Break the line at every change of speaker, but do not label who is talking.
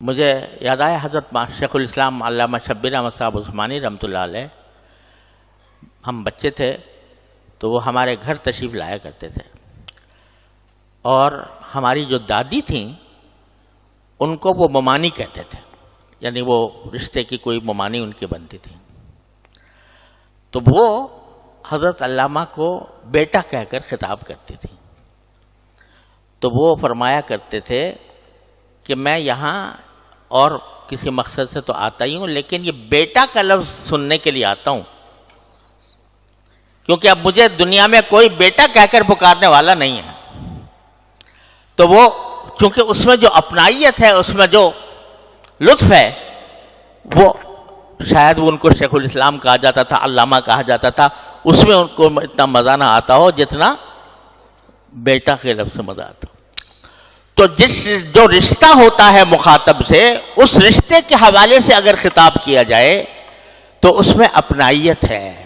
مجھے یاد آیا حضرت شیخ الاسلام علامہ شبیر احمد صاحب عثمانی رحمۃ اللہ علیہ، ہم بچے تھے تو وہ ہمارے گھر تشریف لایا کرتے تھے، اور ہماری جو دادی تھیں ان کو وہ ممانی کہتے تھے، یعنی وہ رشتے کی کوئی ممانی ان کی بنتی تھی، تو وہ حضرت علامہ کو بیٹا کہہ کر خطاب کرتی تھی۔ تو وہ فرمایا کرتے تھے کہ میں یہاں اور کسی مقصد سے تو آتا ہی ہوں، لیکن یہ بیٹا کا لفظ سننے کے لیے آتا ہوں، کیونکہ اب مجھے دنیا میں کوئی بیٹا کہہ کر پکارنے والا نہیں ہے۔ تو وہ چونکہ اس میں جو اپنائیت ہے، اس میں جو لطف ہے، وہ شاید ان کو شیخ الاسلام کہا جاتا تھا، علامہ کہا جاتا تھا، اس میں ان کو اتنا مزہ نہ آتا ہو جتنا بیٹا کے لفظ سے مزہ آتا ہو۔ تو جو رشتہ ہوتا ہے مخاطب سے، اس رشتے کے حوالے سے اگر خطاب کیا جائے تو اس میں اپنائیت ہے،